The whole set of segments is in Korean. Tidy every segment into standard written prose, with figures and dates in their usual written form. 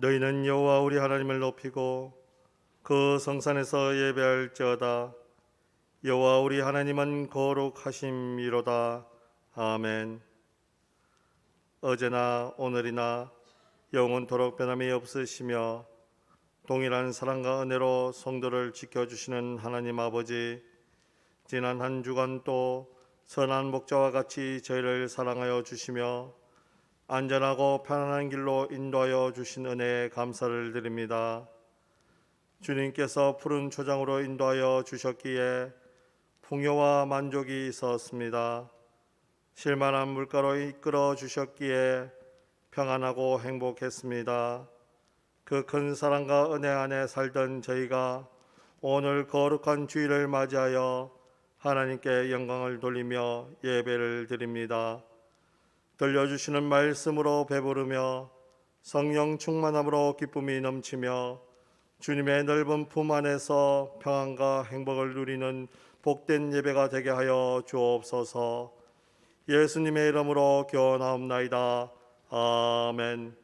너희는 여호와 우리 하나님을 높이고 그 성산에서 예배할지어다. 여호와 우리 하나님은 거룩하심이로다. 아멘. 어제나 오늘이나 영원토록 변함이 없으시며 동일한 사랑과 은혜로 성도를 지켜주시는 하나님 아버지, 지난 한 주간 또 선한 목자와 같이 저희를 사랑하여 주시며 안전하고 편안한 길로 인도하여 주신 은혜에 감사를 드립니다. 주님께서 푸른 초장으로 인도하여 주셨기에 풍요와 만족이 있었습니다. 실만한 물가로 이끌어 주셨기에 평안하고 행복했습니다. 그 큰 사랑과 은혜 안에 살던 저희가 오늘 거룩한 주일을 맞이하여 하나님께 영광을 돌리며 예배를 드립니다. 들려주시는 말씀으로 배부르며 성령 충만함으로 기쁨이 넘치며 주님의 넓은 품 안에서 평안과 행복을 누리는 복된 예배가 되게 하여 주옵소서. 예수님의 이름으로 기원하옵나이다. 아멘.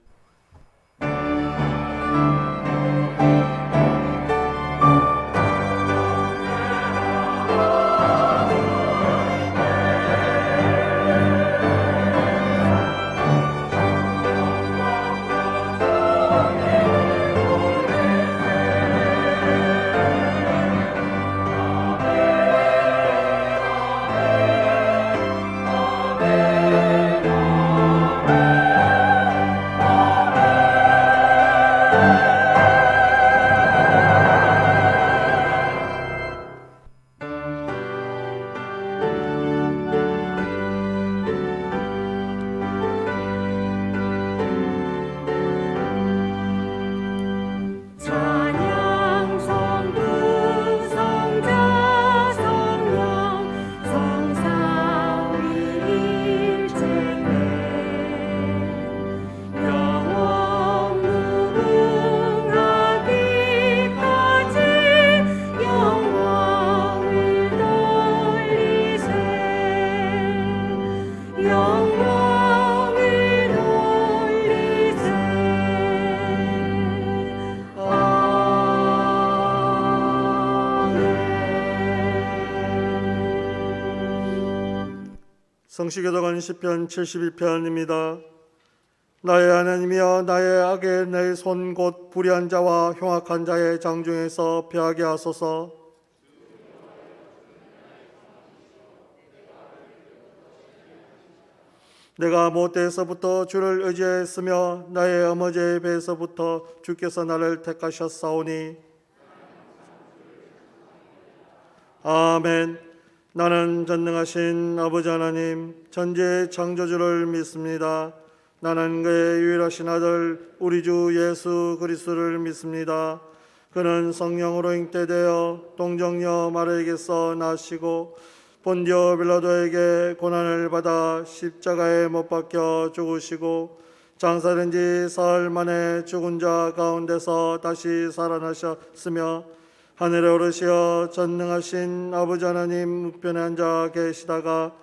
성시교독은 시편 72편입니다. 나의 하나님이여, 나의 악에 내 손 곧 불의한 자와 흉악한 자의 장중에서 피하게 하소서. 내가 모태에서부터 주를 의지했으며 나의 어머니의 배에서부터 주께서 나를 택하셨사오니. 아멘. 나는 전능하신 아버지 하나님 천지의 창조주를 믿습니다. 나는 그의 유일하신 아들 우리 주 예수 그리스도를 믿습니다. 그는 성령으로 잉태되어 동정녀 마리아에게서 나시고 본디오 빌라도에게 고난을 받아 십자가에 못 박혀 죽으시고 장사된 지 사흘 만에 죽은 자 가운데서 다시 살아나셨으며 하늘에 오르시어 전능하신 아버지 하나님 우편에 앉아 계시다가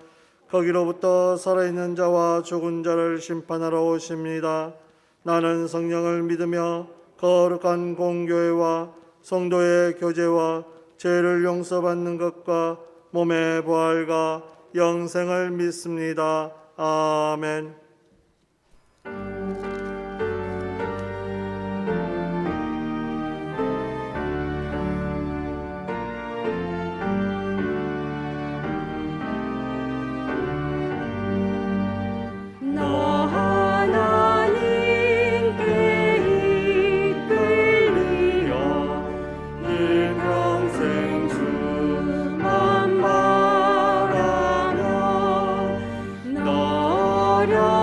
거기로부터 살아있는 자와 죽은 자를 심판하러 오십니다. 나는 성령을 믿으며 거룩한 공교회와 성도의 교제와 죄를 용서받는 것과 몸의 부활과 영생을 믿습니다. 아멘. 너려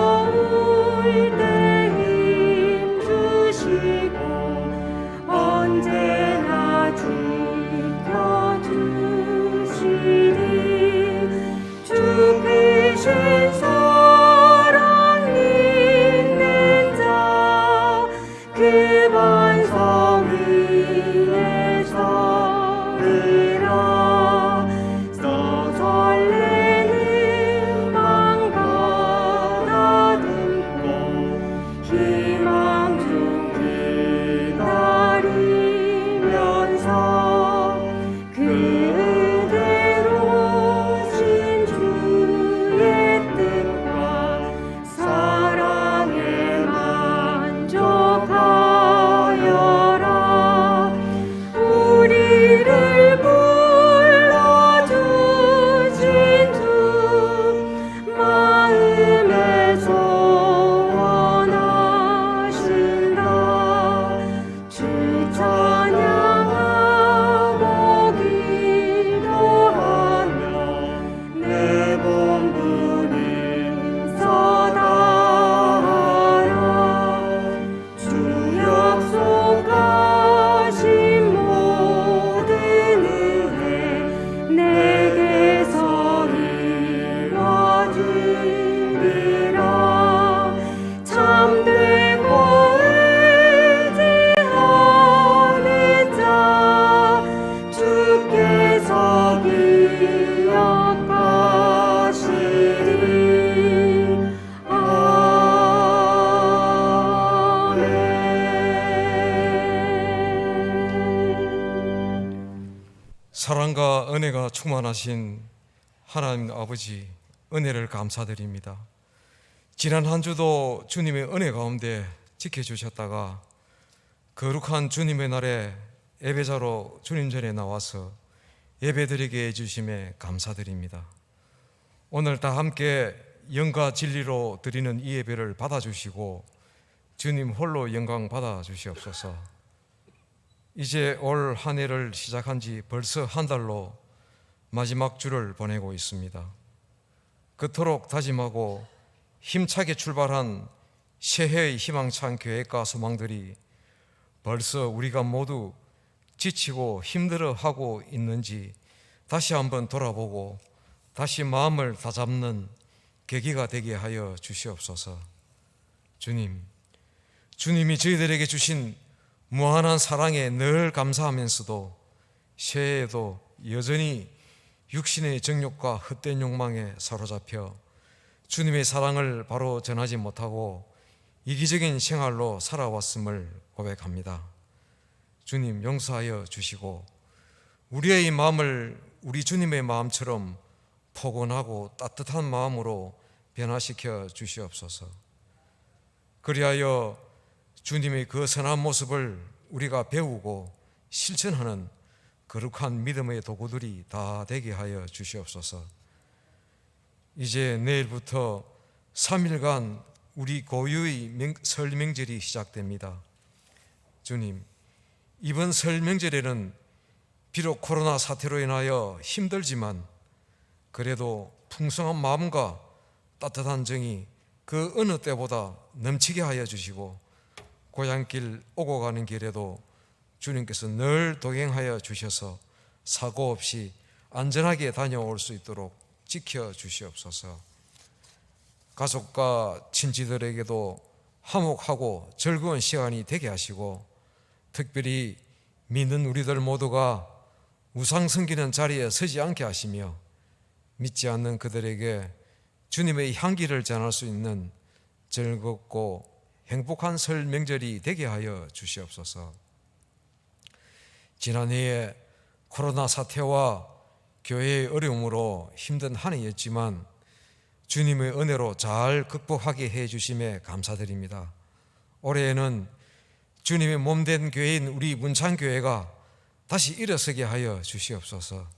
은혜가 충만하신 하나님 아버지, 은혜를 감사드립니다. 지난 한 주도 주님의 은혜 가운데 지켜주셨다가 거룩한 주님의 날에 예배자로 주님 전에 나와서 예배드리게 해주심에 감사드립니다. 오늘 다 함께 영과 진리로 드리는 이 예배를 받아주시고 주님 홀로 영광 받아주시옵소서. 이제 올 한 해를 시작한 지 벌써 한 달로 마지막 주를 보내고 있습니다. 그토록 다짐하고 힘차게 출발한 새해의 희망찬 계획과 소망들이 벌써 우리가 모두 지치고 힘들어하고 있는지 다시 한번 돌아보고 다시 마음을 다잡는 계기가 되게 하여 주시옵소서. 주님이 저희들에게 주신 무한한 사랑에 늘 감사하면서도 새해에도 여전히 육신의 정욕과 헛된 욕망에 사로잡혀 주님의 사랑을 바로 전하지 못하고 이기적인 생활로 살아왔음을 고백합니다. 주님, 용서하여 주시고 우리의 마음을 우리 주님의 마음처럼 포근하고 따뜻한 마음으로 변화시켜 주시옵소서. 그리하여 주님의 그 선한 모습을 우리가 배우고 실천하는 거룩한 믿음의 도구들이 다 되게 하여 주시옵소서. 이제 내일부터 3일간 우리 고유의 설 명절이 시작됩니다. 주님, 이번 설 명절에는 비록 코로나 사태로 인하여 힘들지만 그래도 풍성한 마음과 따뜻한 정이 그 어느 때보다 넘치게 하여 주시고 고향길 오고 가는 길에도 주님께서 늘 동행하여 주셔서 사고 없이 안전하게 다녀올 수 있도록 지켜주시옵소서. 가족과 친지들에게도 화목하고 즐거운 시간이 되게 하시고 특별히 믿는 우리들 모두가 우상 섬기는 자리에 서지 않게 하시며 믿지 않는 그들에게 주님의 향기를 전할 수 있는 즐겁고 행복한 설 명절이 되게 하여 주시옵소서. 지난해에 코로나 사태와 교회의 어려움으로 힘든 한 해였지만 주님의 은혜로 잘 극복하게 해 주심에 감사드립니다. 올해에는 주님의 몸된 교회인 우리 문창교회가 다시 일어서게 하여 주시옵소서.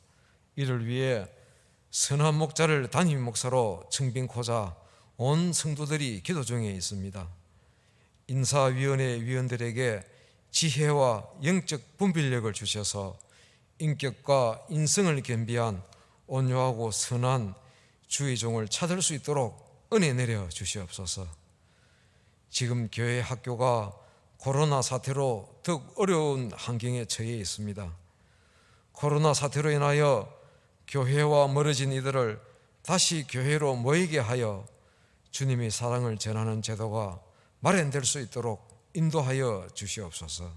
이를 위해 선한 목자를 담임 목사로 청빙코자 온 성도들이 기도 중에 있습니다. 인사위원회 위원들에게 지혜와 영적 분별력을 주셔서 인격과 인성을 겸비한 온유하고 선한 주의 종을 찾을 수 있도록 은혜 내려 주시옵소서. 지금 교회 학교가 코로나 사태로 더욱 어려운 환경에 처해 있습니다. 코로나 사태로 인하여 교회와 멀어진 이들을 다시 교회로 모이게 하여 주님의 사랑을 전하는 제도가 마련될 수 있도록 인도하여 주시옵소서.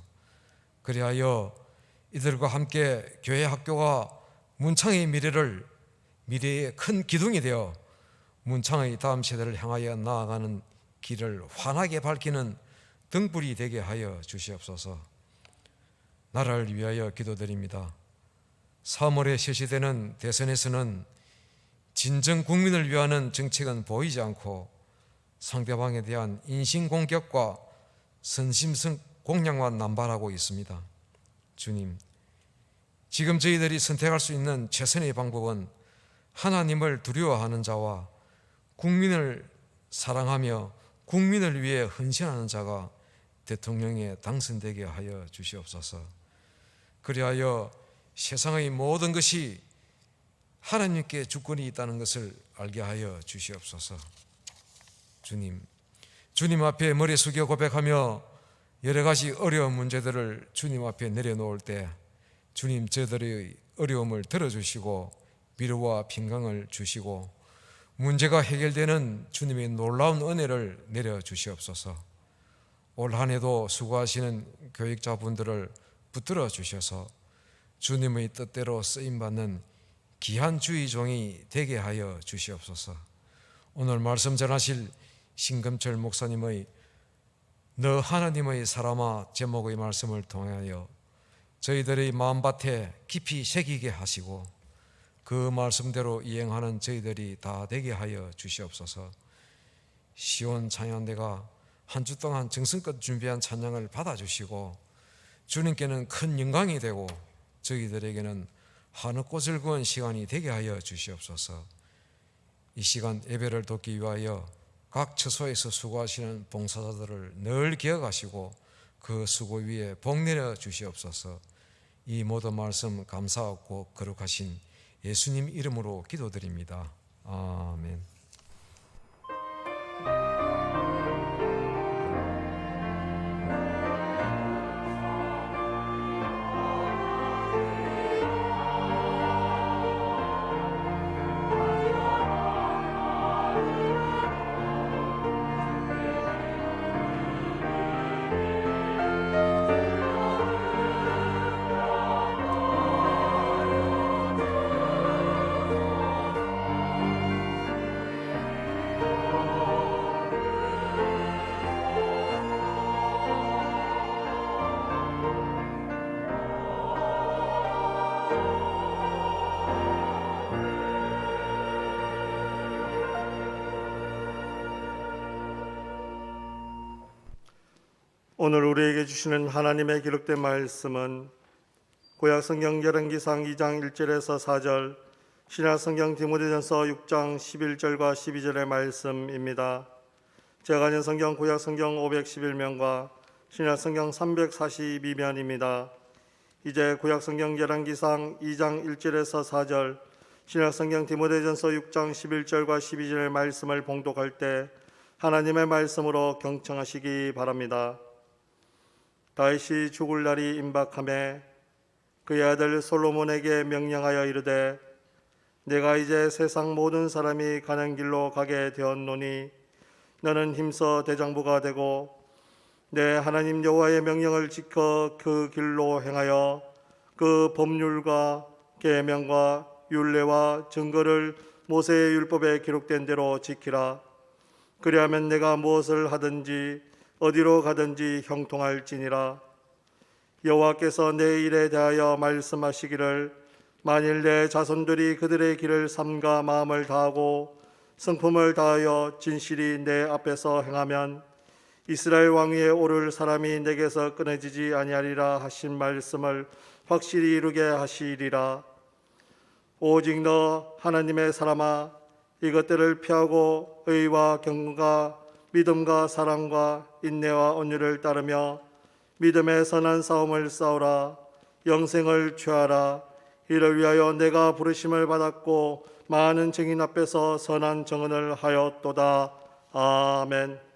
그리하여 이들과 함께 교회 학교가 문창의 미래의 큰 기둥이 되어 문창의 다음 세대를 향하여 나아가는 길을 환하게 밝히는 등불이 되게 하여 주시옵소서. 나라를 위하여 기도드립니다. 3월에 실시되는 대선에서는 진정 국민을 위하는 정책은 보이지 않고 상대방에 대한 인신공격과 선심성 공략만 남발하고 있습니다. 주님, 지금 저희들이 선택할 수 있는 최선의 방법은 하나님을 두려워하는 자와 국민을 사랑하며 국민을 위해 헌신하는 자가 대통령에 당선되게 하여 주시옵소서. 그리하여 세상의 모든 것이 하나님께 주권이 있다는 것을 알게 하여 주시옵소서. 주님 앞에 머리 숙여 고백하며 여러 가지 어려운 문제들을 주님 앞에 내려놓을 때 주님 저들의 어려움을 들어주시고 위로와 평강을 주시고 문제가 해결되는 주님의 놀라운 은혜를 내려주시옵소서. 올 한 해도 수고하시는 교육자분들을 붙들어 주셔서 주님의 뜻대로 쓰임받는 귀한 주의 종이 되게 하여 주시옵소서. 오늘 말씀 전하실 신금철 목사님의 너 하나님의 사람아 제목의 말씀을 통하여 저희들의 마음밭에 깊이 새기게 하시고 그 말씀대로 이행하는 저희들이 다 되게 하여 주시옵소서. 시온 찬양대가 한 주 동안 정성껏 준비한 찬양을 받아주시고 주님께는 큰 영광이 되고 저희들에게는 한없고 즐거운 시간이 되게 하여 주시옵소서. 이 시간 예배를 돕기 위하여 각 처소에서 수고하시는 봉사자들을 늘 기억하시고 그 수고 위에 복 내려 주시옵소서. 이 모든 말씀 감사하고 거룩하신 예수님 이름으로 기도드립니다. 아멘. 오늘 우리에게 주시는 하나님의 기록된 말씀은 구약성경 열왕기상 2장 1절에서 4절, 신약성경 디모데전서 6장 11절과 12절의 말씀입니다. 제가 가진 성경 구약성경 511면과 신약성경 342면입니다. 이제 구약성경 열왕기상 2장 1절에서 4절, 신약성경 디모데전서 6장 11절과 12절의 말씀을 봉독할 때 하나님의 말씀으로 경청하시기 바랍니다. 다윗이 죽을 날이 임박하매 그의 아들 솔로몬에게 명령하여 이르되 내가 이제 세상 모든 사람이 가는 길로 가게 되었노니 너는 힘써 대장부가 되고 내 하나님 여호와의 명령을 지켜 그 길로 행하여 그 법률과 계명과 율례와 증거를 모세의 율법에 기록된 대로 지키라. 그리하면 내가 무엇을 하든지 어디로 가든지 형통할지니라. 여호와께서 내 일에 대하여 말씀하시기를 만일 내 자손들이 그들의 길을 삼가 마음을 다하고 성품을 다하여 진실이 내 앞에서 행하면 이스라엘 왕 위에 오를 사람이 내게서 끊어지지 아니하리라 하신 말씀을 확실히 이루게 하시리라. 오직 너 하나님의 사람아, 이것들을 피하고 의와 경건과 믿음과 사랑과 인내와 온유를 따르며 믿음의 선한 싸움을 싸우라. 영생을 취하라. 이를 위하여 내가 부르심을 받았고 많은 증인 앞에서 선한 증언을 하였도다. 아멘.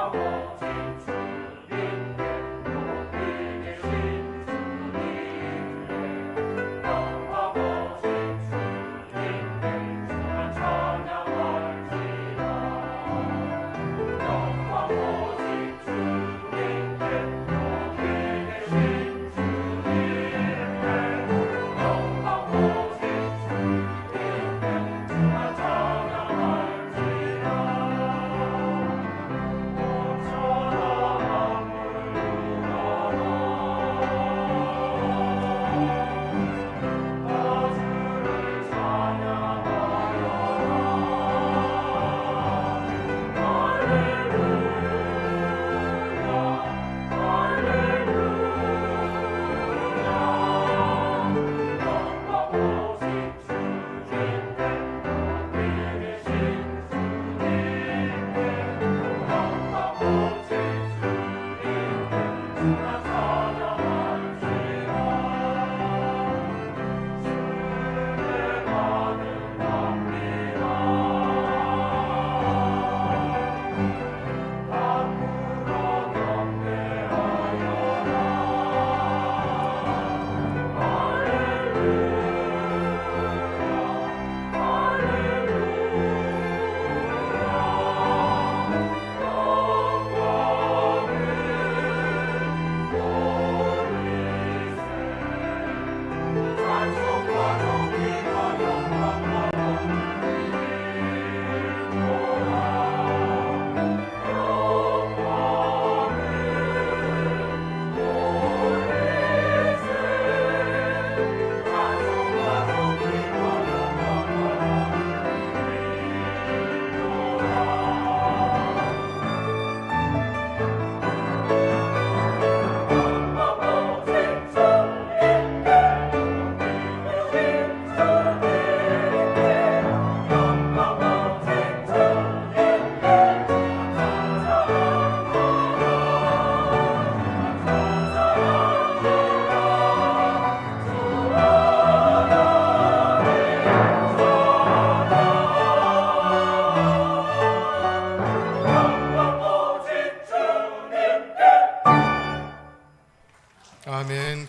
영광 오직 주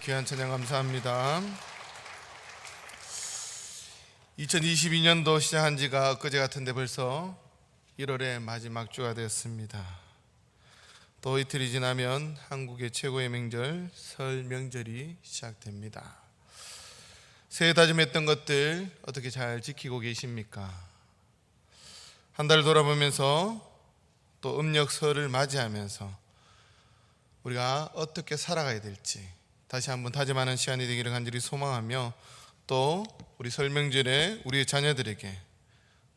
귀한 찬양 감사합니다. 2022년도 시작한 지가 엊그제 같은데 벌써 1월의 마지막 주가 되었습니다. 또 이틀이 지나면 한국의 최고의 명절 설 명절이 시작됩니다. 새해 다짐했던 것들 어떻게 잘 지키고 계십니까? 한 달 돌아보면서 또 음력 설을 맞이하면서 우리가 어떻게 살아가야 될지 다시 한번 다짐하는 시간이 되기를 간절히 소망하며, 또 우리 설 명절에 우리의 자녀들에게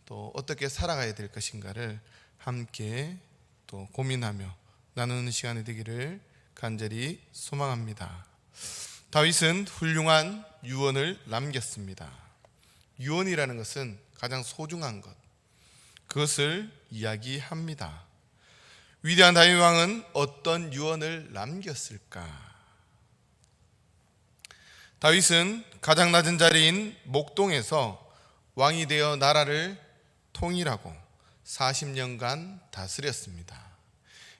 또 어떻게 살아가야 될 것인가를 함께 또 고민하며 나누는 시간이 되기를 간절히 소망합니다. 다윗은 훌륭한 유언을 남겼습니다. 유언이라는 것은 가장 소중한 것, 그것을 이야기합니다. 위대한 다윗 왕은 어떤 유언을 남겼을까? 다윗은 가장 낮은 자리인 목동에서 왕이 되어 나라를 통일하고 40년간 다스렸습니다.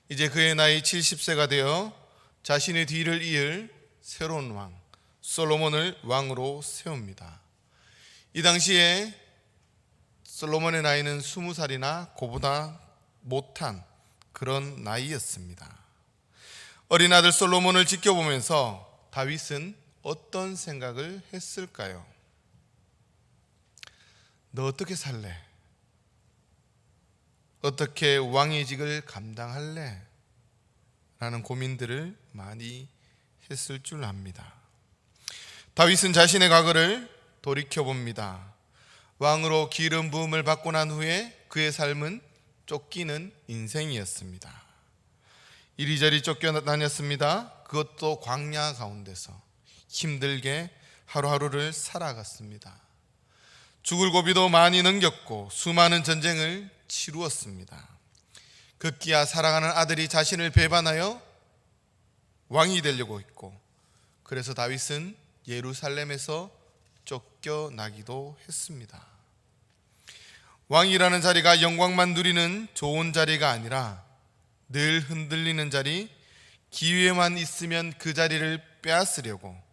이제 그의 나이 70세가 되어 자신의 뒤를 이을 새로운 왕 솔로몬을 왕으로 세웁니다. 이 당시에 솔로몬의 나이는 20살이나 그보다 못한 그런 나이였습니다. 어린 아들 솔로몬을 지켜보면서 다윗은 어떤 생각을 했을까요? 너 어떻게 살래? 어떻게 왕의 직을 감당할래? 라는 고민들을 많이 했을 줄 압니다. 다윗은 자신의 과거를 돌이켜봅니다. 왕으로 기름 부음을 받고 난 후에 그의 삶은 쫓기는 인생이었습니다. 이리저리 쫓겨다녔습니다. 그것도 광야 가운데서 힘들게 하루하루를 살아갔습니다. 죽을 고비도 많이 넘겼고 수많은 전쟁을 치루었습니다. 급기야 살아가는 아들이 자신을 배반하여 왕이 되려고 했고, 그래서 다윗은 예루살렘에서 쫓겨나기도 했습니다. 왕이라는 자리가 영광만 누리는 좋은 자리가 아니라 늘 흔들리는 자리, 기회만 있으면 그 자리를 빼앗으려고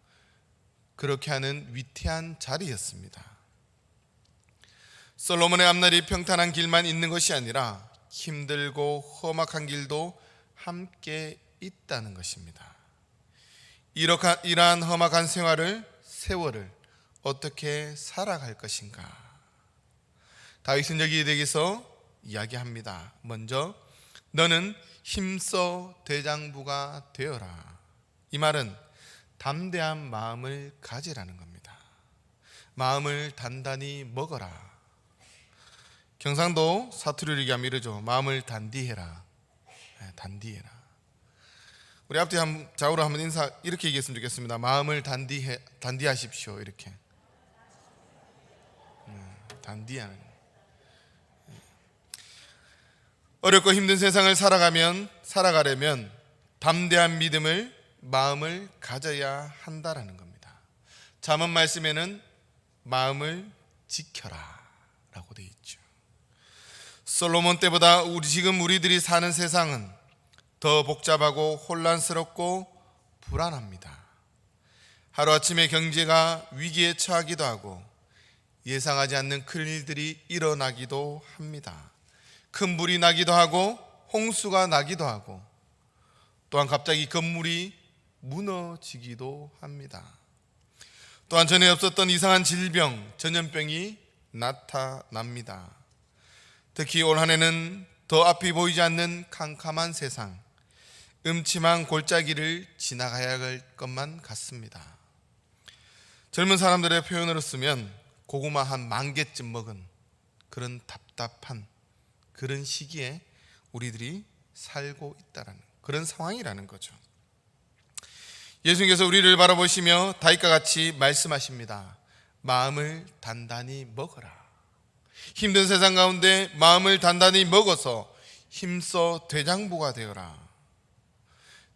그렇게 하는 위태한 자리였습니다. 솔로몬의 앞날이 평탄한 길만 있는 것이 아니라 힘들고 험악한 길도 함께 있다는 것입니다. 이러한 험악한 세월을 어떻게 살아갈 것인가? 다윗은 여기에 대해서 이야기합니다. 먼저 너는 힘써 대장부가 되어라. 이 말은 담대한 마음을 가지라는 겁니다. 마음을 단단히 먹어라. 경상도 사투리를 얘기하면 이러죠. 마음을 단디해라. 단디해라. 우리 앞뒤 좌우로 한번 인사 이렇게 얘기했으면 좋겠습니다. 마음을 단디하십시오. 이렇게. 단디하는. 어렵고 힘든 세상을 살아가려면 담대한 믿음을, 마음을 가져야 한다라는 겁니다. 잠언 말씀에는 마음을 지켜라 라고 되어 있죠. 솔로몬 때보다 지금 우리들이 사는 세상은 더 복잡하고 혼란스럽고 불안합니다. 하루아침에 경제가 위기에 처하기도 하고 예상하지 않는 큰일들이 일어나기도 합니다. 큰 불이 나기도 하고 홍수가 나기도 하고 또한 갑자기 건물이 무너지기도 합니다. 또한 전에 없었던 이상한 질병, 전염병이 나타납니다. 특히 올 한 해는 더 앞이 보이지 않는 캄캄한 세상, 음침한 골짜기를 지나가야 할 것만 같습니다. 젊은 사람들의 표현으로 쓰면 고구마 한 10,000개쯤 먹은 그런 답답한 그런 시기에 우리들이 살고 있다는 그런 상황이라는 거죠. 예수님께서 우리를 바라보시며 다윗과 같이 말씀하십니다. 마음을 단단히 먹어라. 힘든 세상 가운데 마음을 단단히 먹어서 힘써 대장부가 되어라.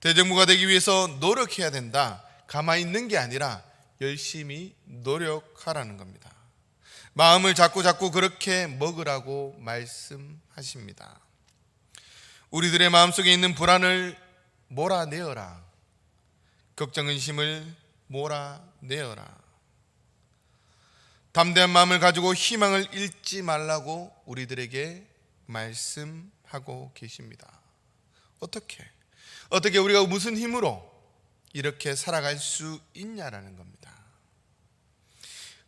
대장부가 되기 위해서 노력해야 된다. 가만히 있는 게 아니라 열심히 노력하라는 겁니다. 마음을 자꾸 그렇게 먹으라고 말씀하십니다. 우리들의 마음속에 있는 불안을 몰아내어라. 걱정, 근심을 몰아내어라. 담대한 마음을 가지고 희망을 잃지 말라고 우리들에게 말씀하고 계십니다. 어떻게 우리가 무슨 힘으로 이렇게 살아갈 수 있냐라는 겁니다.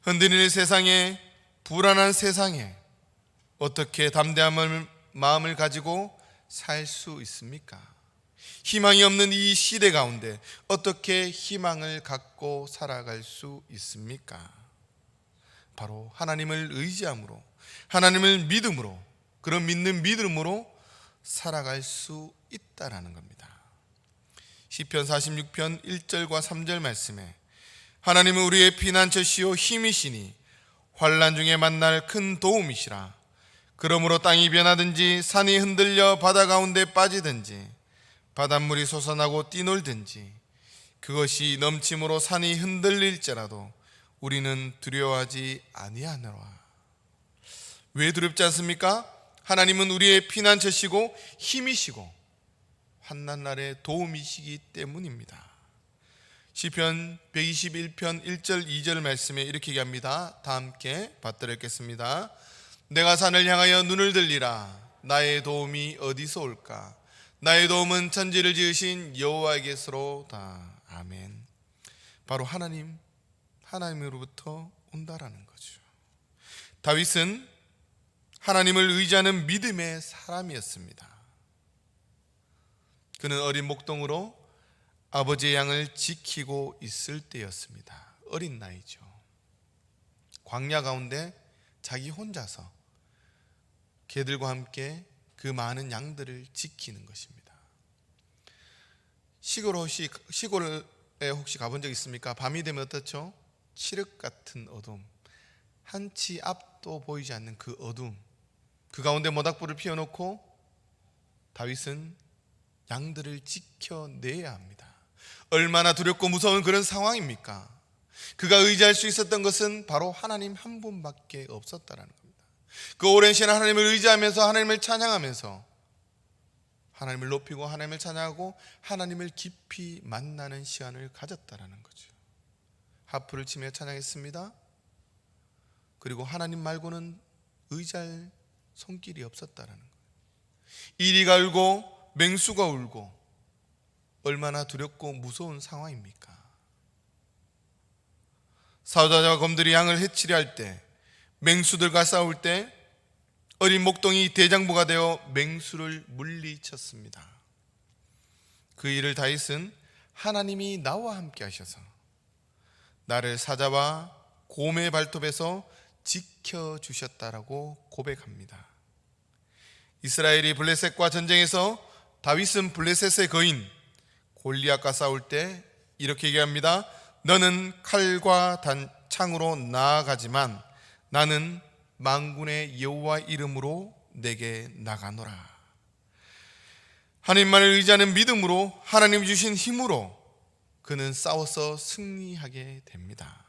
흔들리는 세상에, 불안한 세상에 어떻게 담대한 마음을 가지고 살 수 있습니까? 희망이 없는 이 시대 가운데 어떻게 희망을 갖고 살아갈 수 있습니까? 바로 하나님을 의지함으로, 하나님을 믿음으로, 그런 믿는 믿음으로 살아갈 수 있다라는 겁니다. 시편 46편 1절과 3절 말씀에 하나님은 우리의 피난처시요 힘이시니 환난 중에 만날 큰 도움이시라. 그러므로 땅이 변하든지 산이 흔들려 바다 가운데 빠지든지 바닷물이 솟아나고 뛰놀든지 그것이 넘침으로 산이 흔들릴지라도 우리는 두려워하지 아니하노라. 왜 두렵지 않습니까? 하나님은 우리의 피난처시고 힘이시고 환난 날의 도움이시기 때문입니다. 시편 121편 1절 2절 말씀에 이렇게 얘기합니다. 다 함께 받들어 읽겠습니다. 내가 산을 향하여 눈을 들리라. 나의 도움이 어디서 올까? 나의 도움은 천지를 지으신 여호와에게서로다. 아멘. 바로 하나님으로부터 온다라는 거죠. 다윗은 하나님을 의지하는 믿음의 사람이었습니다. 그는 어린 목동으로 아버지의 양을 지키고 있을 때였습니다. 어린 나이죠. 광야 가운데 자기 혼자서 개들과 함께 그 많은 양들을 지키는 것입니다. 시골에 혹시 가본 적 있습니까? 밤이 되면 어떻죠? 칠흑 같은 어둠, 한치 앞도 보이지 않는 그 어둠, 그 가운데 모닥불을 피워놓고 다윗은 양들을 지켜내야 합니다. 얼마나 두렵고 무서운 그런 상황입니까? 그가 의지할 수 있었던 것은 바로 하나님 한 분밖에 없었다라는 겁니다. 그 오랜 시간 하나님을 의지하면서 하나님을 찬양하면서 하나님을 높이고 하나님을 찬양하고 하나님을 깊이 만나는 시간을 가졌다라는 거죠. 하프를 치며 찬양했습니다. 그리고 하나님 말고는 의지할 손길이 없었다라는 거예요. 이리가 울고 맹수가 울고 얼마나 두렵고 무서운 상황입니까? 사자와 검들이 양을 해치려 할 때, 맹수들과 싸울 때 어린 목동이 대장부가 되어 맹수를 물리쳤습니다. 그 일을 다윗은 하나님이 나와 함께 하셔서 나를 사자와 곰의 발톱에서 지켜주셨다라고 고백합니다. 이스라엘이 블레셋과 전쟁에서 다윗은 블레셋의 거인 골리앗과 싸울 때 이렇게 얘기합니다. 너는 칼과 창으로 나아가지만 나는 만군의 여호와 이름으로 내게 나가노라. 하나님만을 의지하는 믿음으로 하나님이 주신 힘으로 그는 싸워서 승리하게 됩니다.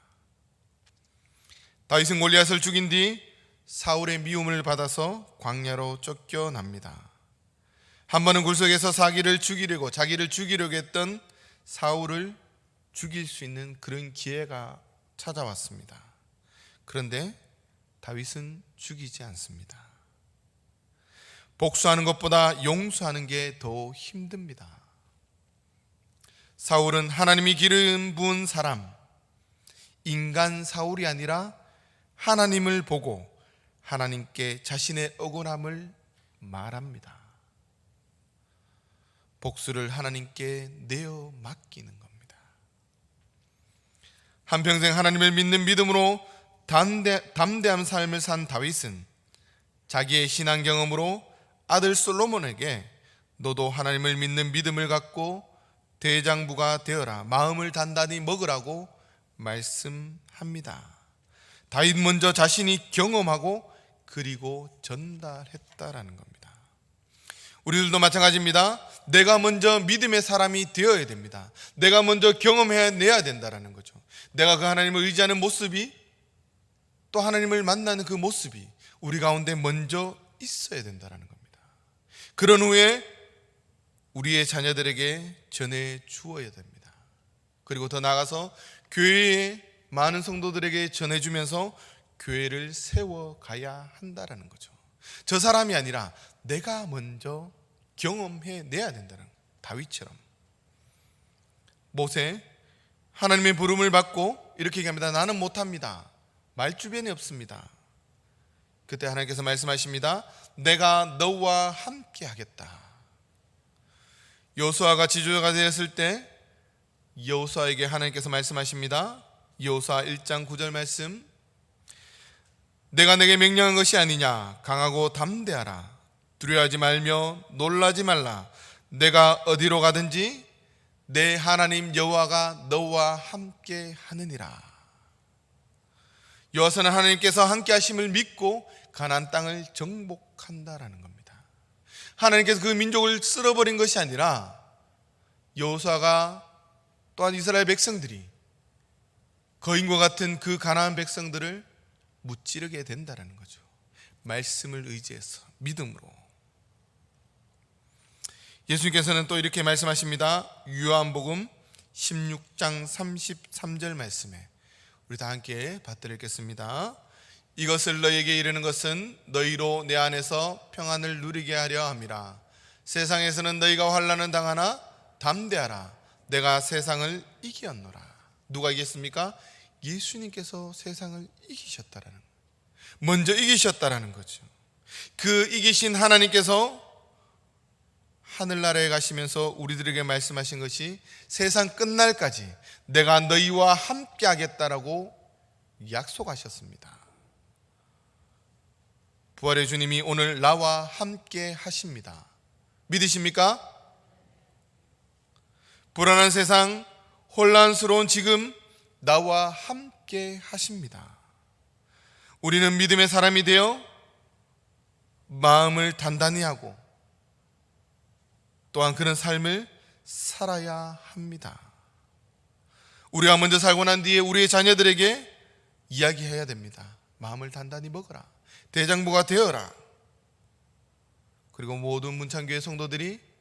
다윗은 골리앗을 죽인 뒤 사울의 미움을 받아서 광야로 쫓겨납니다. 한 번은 굴속에서 자기를 죽이려고 했던 사울을 죽일 수 있는 그런 기회가 찾아왔습니다. 그런데 다윗은 죽이지 않습니다. 복수하는 것보다 용서하는 게 더 힘듭니다. 사울은 하나님이 기름 부은 사람, 인간 사울이 아니라 하나님을 보고 하나님께 자신의 억울함을 말합니다. 복수를 하나님께 내어 맡기는 겁니다. 한평생 하나님을 믿는 믿음으로 담대한 삶을 산 다윗은 자기의 신앙 경험으로 아들 솔로몬에게 너도 하나님을 믿는 믿음을 갖고 대장부가 되어라, 마음을 단단히 먹으라고 말씀합니다. 다윗 먼저 자신이 경험하고 그리고 전달했다라는 겁니다. 우리들도 마찬가지입니다. 내가 먼저 믿음의 사람이 되어야 됩니다. 내가 먼저 경험해내야 된다라는 거죠. 내가 그 하나님을 의지하는 모습이, 또 하나님을 만나는 그 모습이 우리 가운데 먼저 있어야 된다라는 겁니다. 그런 후에 우리의 자녀들에게 전해 주어야 됩니다. 그리고 더 나아가서 교회에 많은 성도들에게 전해주면서 교회를 세워가야 한다라는 거죠. 저 사람이 아니라 내가 먼저 경험해내야 된다는 거예요. 다윗처럼. 모세, 하나님의 부름을 받고 이렇게 얘기합니다. 나는 못합니다. 말주변이 없습니다. 그때 하나님께서 말씀하십니다. 내가 너와 함께 하겠다. 여호수아가 지도자가 되었을 때 여호수아에게 하나님께서 말씀하십니다. 여호수아 1장 9절 말씀. 내가 내게 명령한 것이 아니냐. 강하고 담대하라. 두려워하지 말며 놀라지 말라. 내가 어디로 가든지 내 하나님 여호와가 너와 함께 하느니라. 여호수아는 하나님께서 함께 하심을 믿고 가나안 땅을 정복한다라는 겁니다. 하나님께서 그 민족을 쓸어버린 것이 아니라 여호수아가 또한 이스라엘 백성들이 거인과 같은 그 가나안 백성들을 무찌르게 된다라는 거죠. 말씀을 의지해서 믿음으로. 예수님께서는 또 이렇게 말씀하십니다. 요한복음 16장 33절 말씀에 우리 다 함께 받들어 읽겠습니다. 이것을 너희에게 이르는 것은 너희로 내 안에서 평안을 누리게 하려 함이라. 세상에서는 너희가 환난을 당하나 담대하라. 내가 세상을 이기었노라. 누가 이겼습니까? 예수님께서 세상을 이기셨다라는 거예요. 먼저 이기셨다라는 거죠. 그 이기신 하나님께서 하늘나라에 가시면서 우리들에게 말씀하신 것이 세상 끝날까지 내가 너희와 함께 하겠다라고 약속하셨습니다. 부활의 주님이 오늘 나와 함께 하십니다. 믿으십니까? 불안한 세상, 혼란스러운 지금 나와 함께 하십니다. 우리는 믿음의 사람이 되어 마음을 단단히 하고 또한 그런 삶을 살아야 합니다. 우리가 먼저 살고 난 뒤에 우리의 자녀들에게 이야기해야 됩니다. 마음을 단단히 먹어라. 대장부가 되어라. 그리고 모든 문창교회 성도들이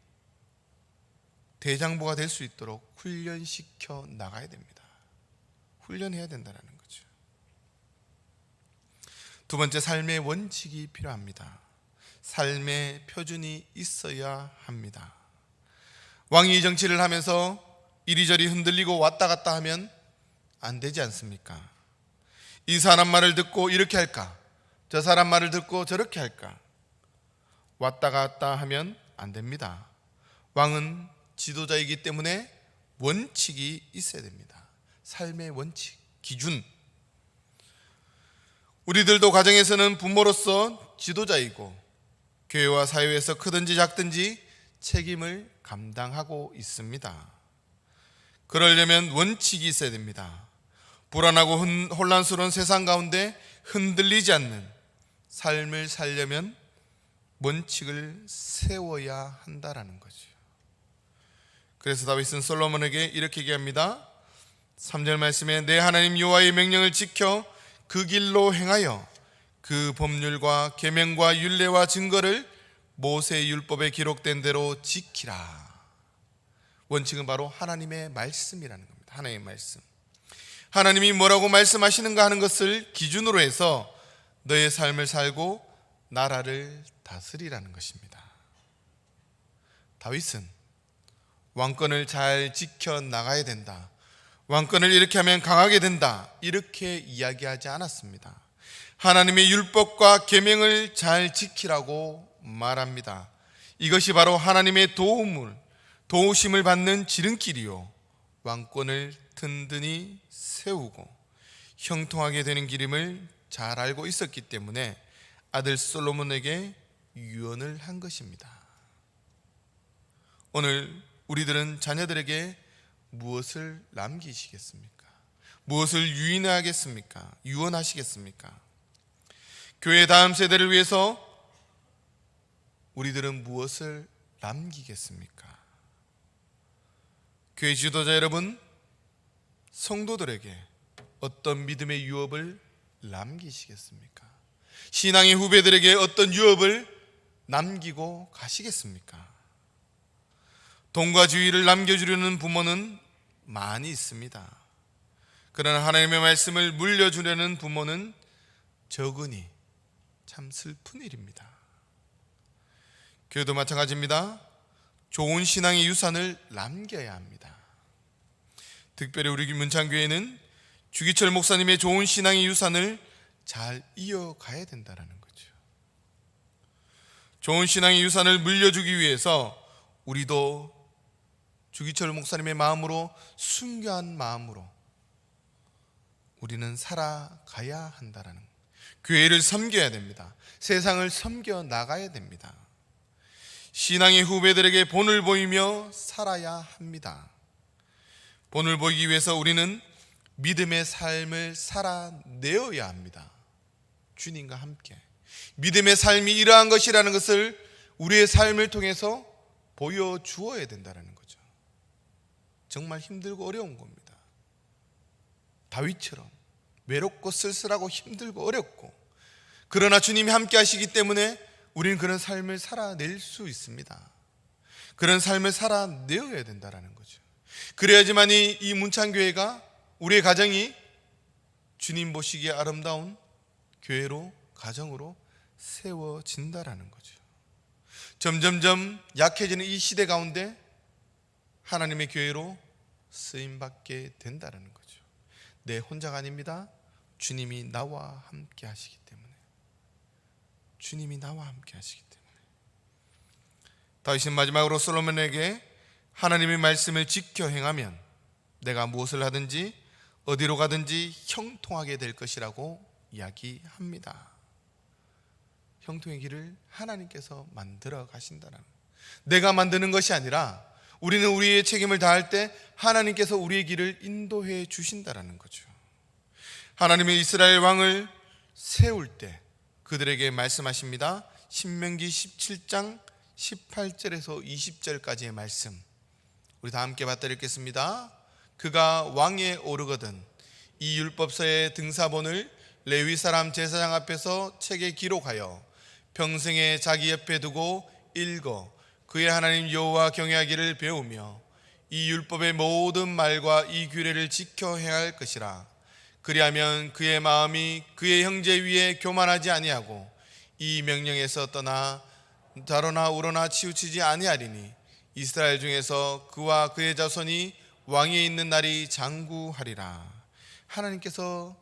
대장부가 될 수 있도록 훈련시켜 나가야 됩니다. 훈련해야 된다는 거죠. 두 번째, 삶의 원칙이 필요합니다. 삶의 표준이 있어야 합니다. 왕이 정치를 하면서 이리저리 흔들리고 왔다 갔다 하면 안 되지 않습니까? 이 사람 말을 듣고 이렇게 할까? 저 사람 말을 듣고 저렇게 할까? 왔다 갔다 하면 안 됩니다. 왕은 지도자이기 때문에 원칙이 있어야 됩니다. 삶의 원칙, 기준. 우리들도 가정에서는 부모로서 지도자이고 교회와 사회에서 크든지 작든지 책임을 감당하고 있습니다. 그러려면 원칙이 있어야 됩니다. 불안하고 혼란스러운 세상 가운데 흔들리지 않는 삶을 살려면 원칙을 세워야 한다라는 거죠. 그래서 다윗은 솔로몬에게 이렇게 얘기합니다. 3절 말씀에 내 하나님 여호와의 명령을 지켜 그 길로 행하여 그 법률과 계명과 율례와 증거를 모세의 율법에 기록된 대로 지키라. 원칙은 바로 하나님의 말씀이라는 겁니다. 하나님의 말씀. 하나님이 뭐라고 말씀하시는가 하는 것을 기준으로 해서 너의 삶을 살고 나라를 다스리라는 것입니다. 다윗은 왕권을 잘 지켜나가야 된다. 왕권을 이렇게 하면 강하게 된다. 이렇게 이야기하지 않았습니다. 하나님의 율법과 계명을 잘 지키라고 말합니다. 이것이 바로 하나님의 도우심을 받는 지름길이요, 왕권을 든든히 세우고 형통하게 되는 길임을 잘 알고 있었기 때문에 아들 솔로몬에게 유언을 한 것입니다. 오늘 우리들은 자녀들에게 무엇을 남기시겠습니까? 무엇을 유언하시겠습니까? 교회 다음 세대를 위해서 우리들은 무엇을 남기겠습니까? 교회 지도자 여러분, 성도들에게 어떤 믿음의 유업을 남기시겠습니까? 신앙의 후배들에게 어떤 유업을 남기고 가시겠습니까? 돈과 지위를 남겨주려는 부모는 많이 있습니다. 그러나 하나님의 말씀을 물려주려는 부모는 적으니 참 슬픈 일입니다. 교회도 마찬가지입니다. 좋은 신앙의 유산을 남겨야 합니다. 특별히 우리 문창교회는 주기철 목사님의 좋은 신앙의 유산을 잘 이어가야 된다는 거죠. 좋은 신앙의 유산을 물려주기 위해서 우리도 주기철 목사님의 마음으로, 순교한 마음으로 우리는 살아가야 한다는 거예요. 교회를 섬겨야 됩니다. 세상을 섬겨 나가야 됩니다. 신앙의 후배들에게 본을 보이며 살아야 합니다. 본을 보이기 위해서 우리는 믿음의 삶을 살아내어야 합니다. 주님과 함께 믿음의 삶이 이러한 것이라는 것을 우리의 삶을 통해서 보여주어야 된다는 거죠. 정말 힘들고 어려운 겁니다. 다윗처럼 외롭고 쓸쓸하고 힘들고 어렵고, 그러나 주님이 함께 하시기 때문에 우리는 그런 삶을 살아낼 수 있습니다. 그런 삶을 살아내어야 된다는 거죠. 그래야지만이 이 문창교회가, 우리의 가정이 주님 보시기에 아름다운 교회로, 가정으로 세워진다라는 거죠. 점점점 약해지는 이 시대 가운데 하나님의 교회로 쓰임받게 된다는 거죠. 내 혼자가 아닙니다. 주님이 나와 함께 하시기 때문에. 주님이 나와 함께 하시기 때문에. 다윗은 마지막으로 솔로몬에게 하나님의 말씀을 지켜 행하면 내가 무엇을 하든지 어디로 가든지 형통하게 될 것이라고 이야기합니다. 형통의 길을 하나님께서 만들어 가신다는, 내가 만드는 것이 아니라 우리는 우리의 책임을 다할 때 하나님께서 우리의 길을 인도해 주신다는 거죠. 하나님의 이스라엘 왕을 세울 때 그들에게 말씀하십니다. 신명기 17장 18절에서 20절까지의 말씀, 우리 다 함께 받들어 읽겠습니다. 그가 왕에 오르거든 이 율법서의 등사본을 레위 사람 제사장 앞에서 책에 기록하여 평생에 자기 옆에 두고 읽어 그의 하나님 여호와 경외하기를 배우며 이 율법의 모든 말과 이 규례를 지켜 행할 것이라. 그리하면 그의 마음이 그의 형제 위에 교만하지 아니하고 이 명령에서 떠나 다로나 우로나 치우치지 아니하리니 이스라엘 중에서 그와 그의 자손이 왕위에 있는 날이 장구하리라. 하나님께서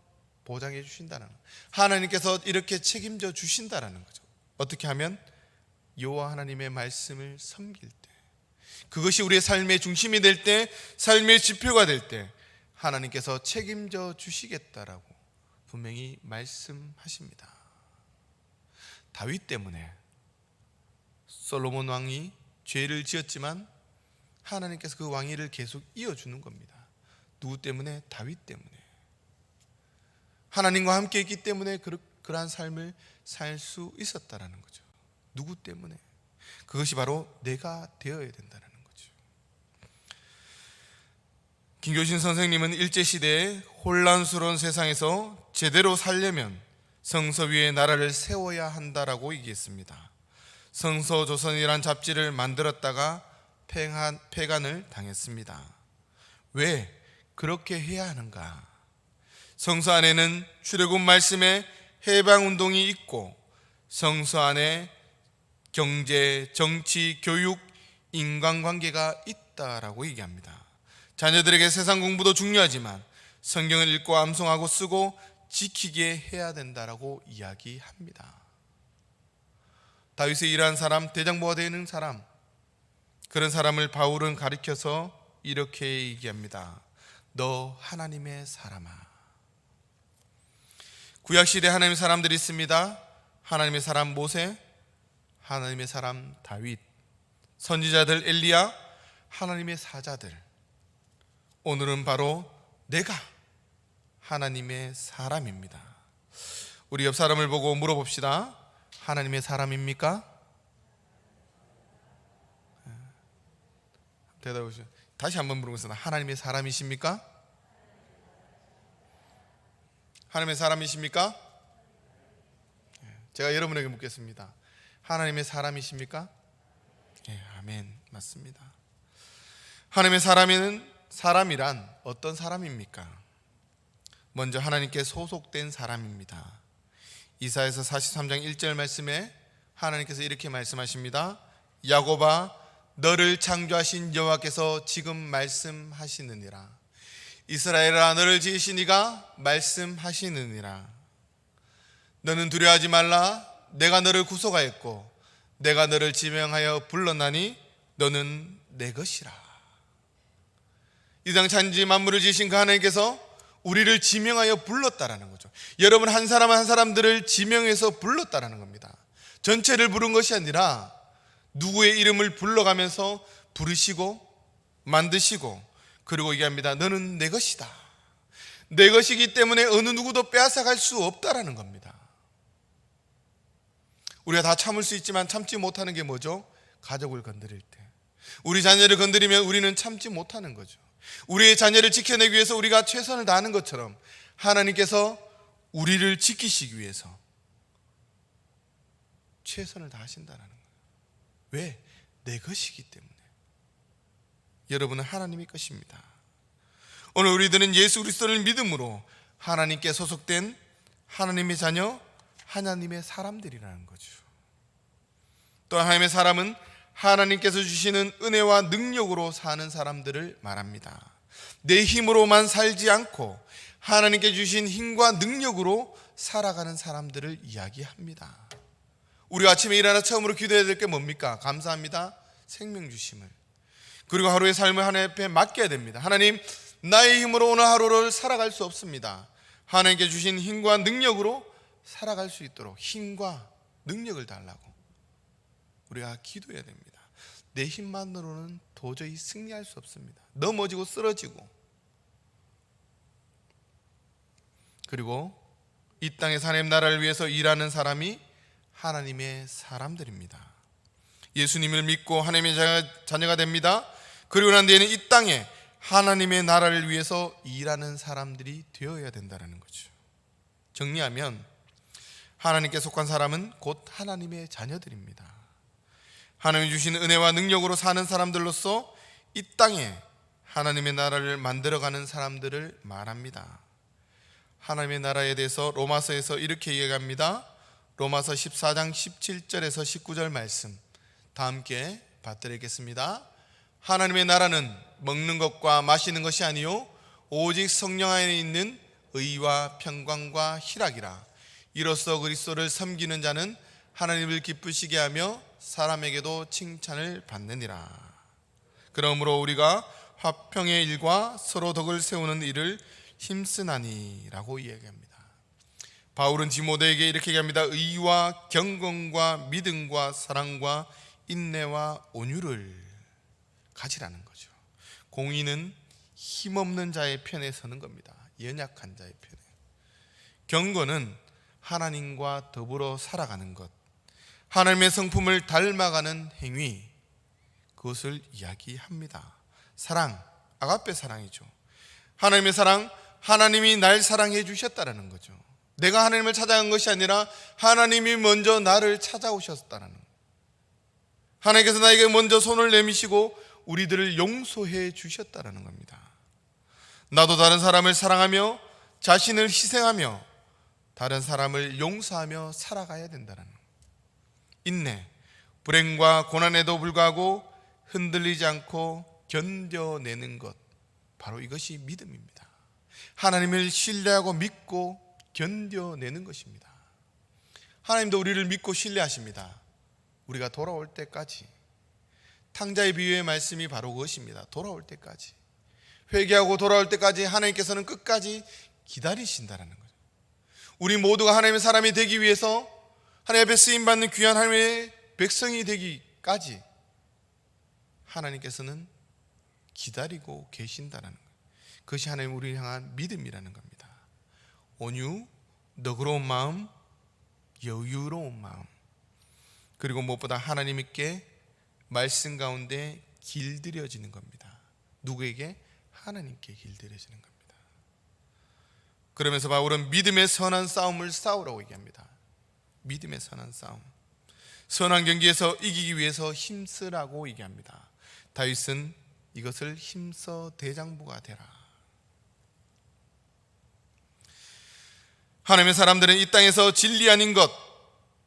보장해 주신다는, 하나님께서 이렇게 책임져 주신다라는 거죠. 어떻게 하면? 여호와 하나님의 말씀을 섬길 때, 그것이 우리의 삶의 중심이 될 때, 삶의 지표가 될 때 하나님께서 책임져 주시겠다라고 분명히 말씀하십니다. 다윗 때문에 솔로몬 왕이 죄를 지었지만 하나님께서 그 왕위를 계속 이어주는 겁니다. 누구 때문에? 다윗 때문에. 하나님과 함께 있기 때문에 그러한 삶을 살 수 있었다라는 거죠. 누구 때문에? 그것이 바로 내가 되어야 된다는 거죠. 김교신 선생님은 일제시대의 혼란스러운 세상에서 제대로 살려면 성서 위에 나라를 세워야 한다라고 얘기했습니다. 성서조선이란 잡지를 만들었다가 폐간을 당했습니다. 왜 그렇게 해야 하는가? 성서 안에는 출애굽 말씀에 해방운동이 있고 성서 안에 경제, 정치, 교육, 인간관계가 있다라고 얘기합니다. 자녀들에게 세상 공부도 중요하지만 성경을 읽고 암송하고 쓰고 지키게 해야 된다라고 이야기합니다. 다윗의 일한 사람, 대장부가 되는 사람, 그런 사람을 바울은 가리켜서 이렇게 얘기합니다. 너 하나님의 사람아. 구약시대 하나님의 사람들이 있습니다. 하나님의 사람 모세, 하나님의 사람 다윗, 선지자들 엘리야, 하나님의 사자들. 오늘은 바로 내가 하나님의 사람입니다. 우리 옆 사람을 보고 물어봅시다. 하나님의 사람입니까? 대답해 보시죠. 다시 한번 물어보겠습니다. 하나님의 사람이십니까? 하나님의 사람이십니까? 제가 여러분에게 묻겠습니다. 하나님의 사람이십니까? 예, 아멘. 맞습니다. 하나님의 사람이란 어떤 사람입니까? 먼저 하나님께 소속된 사람입니다. 이사야서 43장 1절 말씀에 하나님께서 이렇게 말씀하십니다. 야곱아, 너를 창조하신 여호와께서 지금 말씀하시느니라. 이스라엘아, 너를 지으신 이가 말씀하시느니라. 너는 두려워하지 말라. 내가 너를 구속하였고 내가 너를 지명하여 불렀나니 너는 내 것이라. 이 당 천지 만물을 지으신 그 하나님께서 우리를 지명하여 불렀다라는 거죠. 여러분 한 사람 한 사람들을 지명해서 불렀다라는 겁니다. 전체를 부른 것이 아니라 누구의 이름을 불러가면서 부르시고 만드시고, 그리고 얘기합니다. 너는 내 것이다. 내 것이기 때문에 어느 누구도 빼앗아갈 수 없다라는 겁니다. 우리가 다 참을 수 있지만 참지 못하는 게 뭐죠? 가족을 건드릴 때, 우리 자녀를 건드리면 우리는 참지 못하는 거죠. 우리의 자녀를 지켜내기 위해서 우리가 최선을 다하는 것처럼 하나님께서 우리를 지키시기 위해서 최선을 다하신다는 거예요. 왜? 내 것이기 때문에. 여러분은 하나님의 것입니다. 오늘 우리들은 예수 그리스도를 믿음으로 하나님께 소속된 하나님의 자녀, 하나님의 사람들이라는 거죠. 또 하나님의 사람은 하나님께서 주시는 은혜와 능력으로 사는 사람들을 말합니다. 내 힘으로만 살지 않고 하나님께 주신 힘과 능력으로 살아가는 사람들을 이야기합니다. 우리가 아침에 일어나 처음으로 기도해야 될 게 뭡니까? 감사합니다. 생명 주심을. 그리고 하루의 삶을 하나님 앞에 맡겨야 됩니다. 하나님, 나의 힘으로 오늘 하루를 살아갈 수 없습니다. 하나님께 주신 힘과 능력으로 살아갈 수 있도록 힘과 능력을 달라고 우리가 기도해야 됩니다. 내 힘만으로는 도저히 승리할 수 없습니다. 넘어지고 쓰러지고. 그리고 이 땅에서 하나님 나라를 위해서 일하는 사람이 하나님의 사람들입니다. 예수님을 믿고 하나님의 자녀가 됩니다. 그리고 난 뒤에는 이 땅에 하나님의 나라를 위해서 일하는 사람들이 되어야 된다는 거죠. 정리하면 하나님께 속한 사람은 곧 하나님의 자녀들입니다. 하나님이 주신 은혜와 능력으로 사는 사람들로서 이 땅에 하나님의 나라를 만들어가는 사람들을 말합니다. 하나님의 나라에 대해서 로마서에서 이렇게 이야기합니다. 로마서 14장 17절에서 19절 말씀 다 함께 받들겠습니다. 하나님의 나라는 먹는 것과 마시는 것이 아니요 오직 성령 안에 있는 의와 평강과 희락이라. 이로써 그리스도를 섬기는 자는 하나님을 기쁘시게 하며 사람에게도 칭찬을 받느니라. 그러므로 우리가 화평의 일과 서로 덕을 세우는 일을 힘쓰나니라고 이야기합니다. 바울은 디모데에게 이렇게 얘기합니다. 의와 경건과 믿음과 사랑과 인내와 온유를 가지라는 거죠. 공의는 힘없는 자의 편에 서는 겁니다. 연약한 자의 편에. 경건은 하나님과 더불어 살아가는 것, 하나님의 성품을 닮아가는 행위, 그것을 이야기합니다. 사랑, 아가페 사랑이죠. 하나님의 사랑, 하나님이 날 사랑해 주셨다는 거죠. 내가 하나님을 찾아간 것이 아니라 하나님이 먼저 나를 찾아오셨다는 거예요. 하나님께서 나에게 먼저 손을 내미시고 우리들을 용서해 주셨다는 겁니다. 나도 다른 사람을 사랑하며 자신을 희생하며 다른 사람을 용서하며 살아가야 된다는 거예요. 인내, 불행과 고난에도 불구하고 흔들리지 않고 견뎌내는 것, 바로 이것이 믿음입니다. 하나님을 신뢰하고 믿고 견뎌내는 것입니다. 하나님도 우리를 믿고 신뢰하십니다. 우리가 돌아올 때까지. 탕자의 비유의 말씀이 바로 그것입니다. 돌아올 때까지. 회개하고 돌아올 때까지 하나님께서는 끝까지 기다리신다는 거죠. 우리 모두가 하나님의 사람이 되기 위해서 하나님 앞에 쓰임받는 귀한 하나님의 백성이 되기까지 하나님께서는 기다리고 계신다는 거예요. 그것이 하나님 우리를 향한 믿음이라는 겁니다. 온유, 너그러운 마음, 여유로운 마음, 그리고 무엇보다 하나님께 말씀 가운데 길들여지는 겁니다. 누구에게? 하나님께 길들여지는 겁니다. 그러면서 바울은 믿음의 선한 싸움을 싸우라고 얘기합니다. 믿음의 선한 싸움, 선한 경기에서 이기기 위해서 힘쓰라고 얘기합니다. 다윗은 이것을 힘써 대장부가 되라. 하나님의 사람들은 이 땅에서 진리 아닌 것,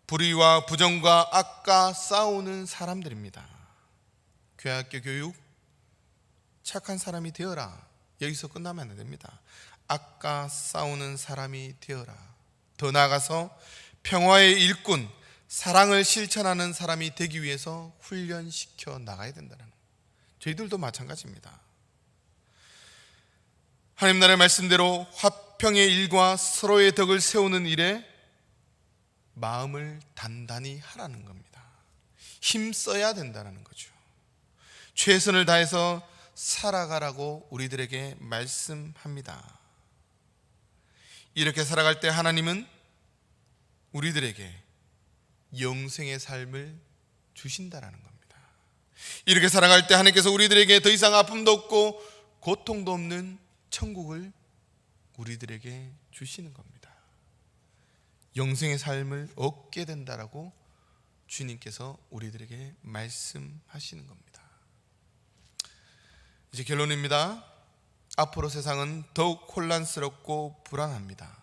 불의와 부정과 악과 싸우는 사람들입니다. 교회학교 교육, 착한 사람이 되어라. 여기서 끝나면 안 됩니다. 악과 싸우는 사람이 되어라. 더 나아가서 평화의 일꾼, 사랑을 실천하는 사람이 되기 위해서 훈련시켜 나가야 된다는 것. 저희들도 마찬가지입니다. 하나님 나라의 말씀대로 화평의 일과 서로의 덕을 세우는 일에 마음을 단단히 하라는 겁니다. 힘써야 된다는 거죠. 최선을 다해서 살아가라고 우리들에게 말씀합니다. 이렇게 살아갈 때 하나님은 우리들에게 영생의 삶을 주신다라는 겁니다. 이렇게 살아갈 때 하나님께서 우리들에게 더 이상 아픔도 없고 고통도 없는 천국을 우리들에게 주시는 겁니다. 영생의 삶을 얻게 된다라고 주님께서 우리들에게 말씀하시는 겁니다. 이제 결론입니다. 앞으로 세상은 더욱 혼란스럽고 불안합니다.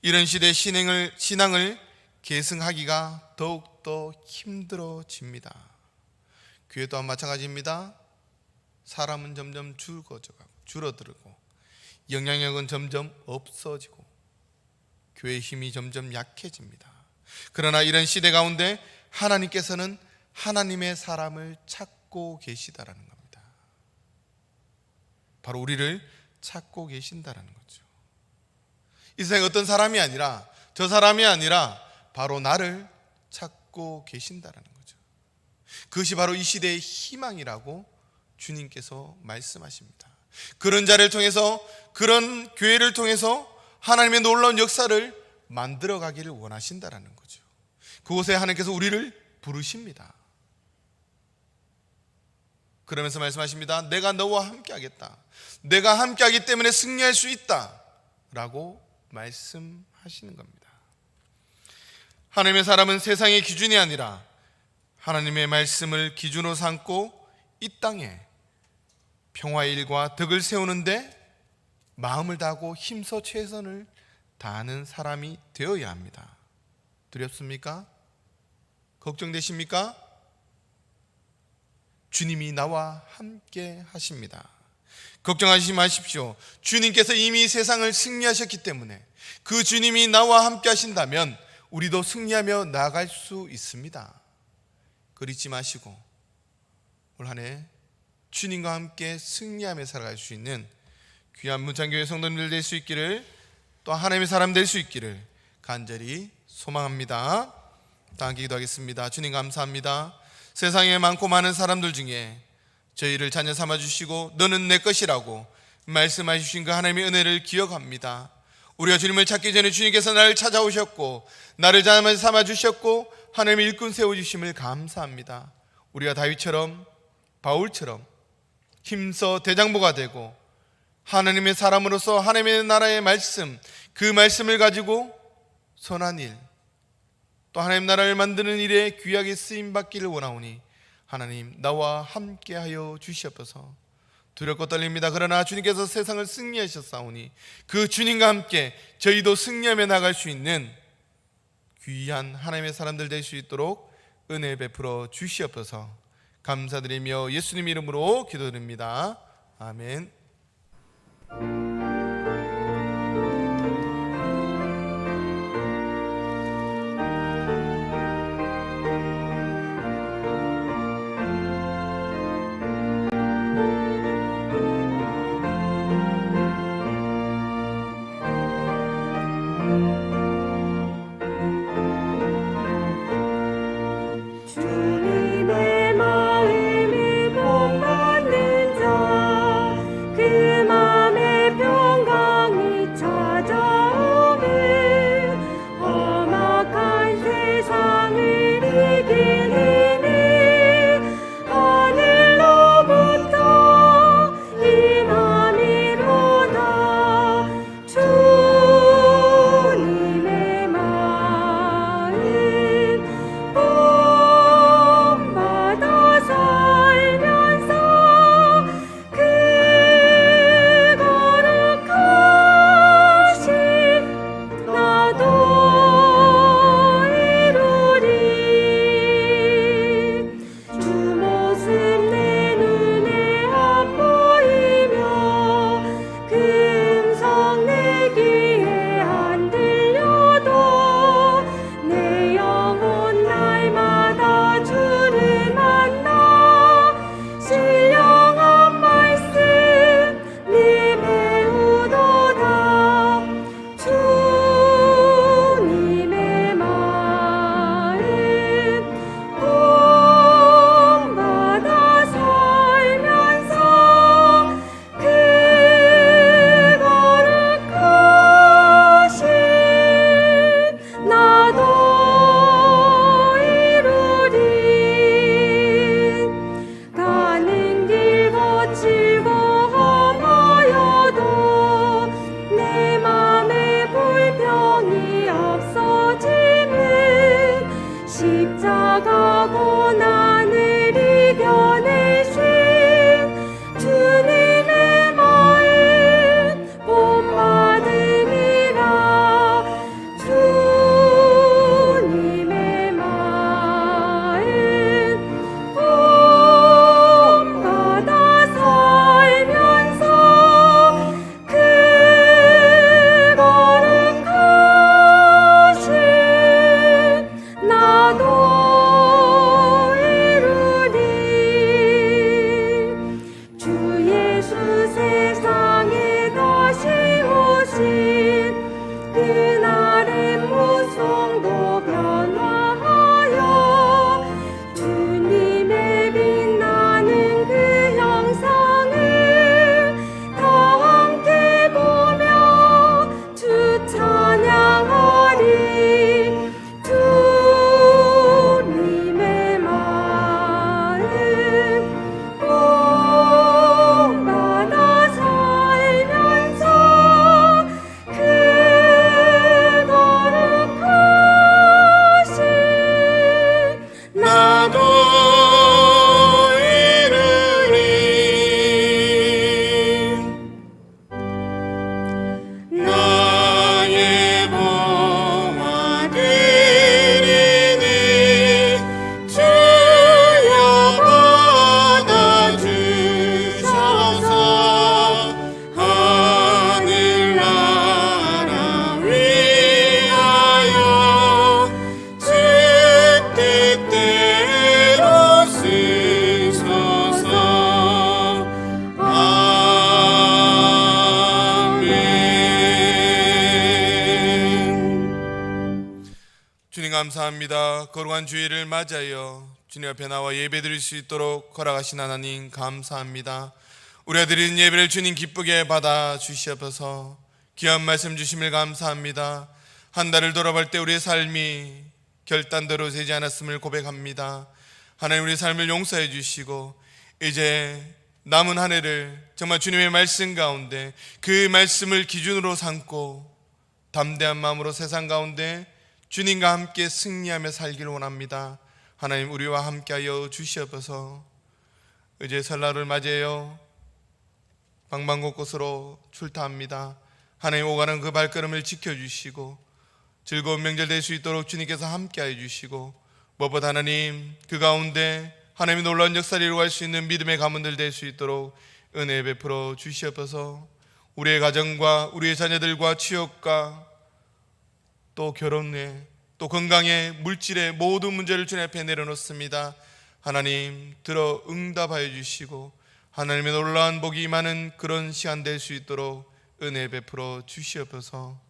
이런 시대의 신앙을 계승하기가 더욱더 힘들어집니다. 교회 또한 마찬가지입니다. 사람은 점점 줄어들고 영향력은 점점 없어지고 교회의 힘이 점점 약해집니다. 그러나 이런 시대 가운데 하나님께서는 하나님의 사람을 찾고 계시다라는 겁니다. 바로 우리를 찾고 계신다라는 거죠. 이 세상에 어떤 사람이 아니라, 저 사람이 아니라 바로 나를 찾고 계신다라는 거죠. 그것이 바로 이 시대의 희망이라고 주님께서 말씀하십니다. 그런 자를 통해서, 그런 교회를 통해서 하나님의 놀라운 역사를 만들어 가기를 원하신다라는 거죠. 그곳에 하나님께서 우리를 부르십니다. 그러면서 말씀하십니다. 내가 너와 함께 하겠다. 내가 함께 하기 때문에 승리할 수 있다 라고 말씀하시는 겁니다. 하나님의 사람은 세상의 기준이 아니라 하나님의 말씀을 기준으로 삼고 이 땅에 평화의 일과 덕을 세우는데 마음을 다하고 힘써 최선을 다하는 사람이 되어야 합니다. 두렵습니까? 걱정되십니까? 주님이 나와 함께 하십니다. 걱정하지 마십시오. 주님께서 이미 세상을 승리하셨기 때문에 그 주님이 나와 함께 하신다면 우리도 승리하며 나아갈 수 있습니다. 그리지 마시고 올 한 해 주님과 함께 승리하며 살아갈 수 있는 귀한 문창교회 성도님들 될 수 있기를, 또 하나님의 사람 될 수 있기를 간절히 소망합니다. 다 함께 기도하겠습니다. 주님 감사합니다. 세상에 많고 많은 사람들 중에 저희를 자녀 삼아주시고 너는 내 것이라고 말씀하신 그 하나님의 은혜를 기억합니다. 우리가 주님을 찾기 전에 주님께서 나를 찾아오셨고 나를 자녀 삼아주셨고 하나님의 일꾼 세워주심을 감사합니다. 우리가 다윗처럼, 바울처럼 힘써 대장부가 되고 하나님의 사람으로서 하나님의 나라의 말씀, 그 말씀을 가지고 선한 일, 또 하나님 나라를 만드는 일에 귀하게 쓰임받기를 원하오니 하나님 나와 함께하여 주시옵소서. 두렵고 떨립니다. 그러나 주님께서 세상을 승리하셨사오니 그 주님과 함께 저희도 승리하며 나갈 수 있는 귀한 하나님의 사람들 될 수 있도록 은혜 베풀어 주시옵소서. 감사드리며 예수님 이름으로 기도드립니다. 아멘. 주님의 마음이 복 받는 자, 그 마음의 별 하고 나를 이겨내신 주님의 마음 본받음이라. 주님의 마음 본받아 살면서 그 거룩하신 나도 이루리. 주 예수 세상에 다시 오신 그날의 무성도 변화하여 주님의 빛나는 그 형상을 다 함께 보며 주 찬양하리. 주님의 마음 본받아 살면서 그 거룩하신 나도 이르리. 나의 보화 되리니 주여 받아주셔서 하늘나라 위하여 주 뜻대로 쓰소서. 아멘. 주님 감사합니다. 거룩한 주일을 맞이하여 주님 앞에 나와 예배드릴 수 있도록 허락하신 하나님 감사합니다. 우리가 드리는 예배를 주님 기쁘게 받아 주시옵소서. 귀한 말씀 주심을 감사합니다. 한 달을 돌아볼 때 우리의 삶이 결단대로 되지 않았음을 고백합니다. 하나님, 우리의 삶을 용서해 주시고 이제 남은 한 해를 정말 주님의 말씀 가운데 그 말씀을 기준으로 삼고 담대한 마음으로 세상 가운데 주님과 함께 승리하며 살기를 원합니다. 하나님, 우리와 함께하여 주시옵소서. 이제 설날을 맞이하여 방방곳곳으로 출타합니다. 하나님, 오가는 그 발걸음을 지켜주시고 즐거운 명절 될 수 있도록 주님께서 함께하여 주시고, 무엇보다 하나님 그 가운데 하나님의 놀라운 역사를 이루어갈 수 있는 믿음의 가문들 될 수 있도록 은혜 베풀어 주시옵소서. 우리의 가정과 우리의 자녀들과 취업과 또 결혼에 또 건강에 물질의 모든 문제를 주님 앞에 내려놓습니다. 하나님 들어 응답하여 주시고 하나님의 놀라운 복이 임하는 그런 시간 될 수 있도록 은혜 베풀어 주시옵소서.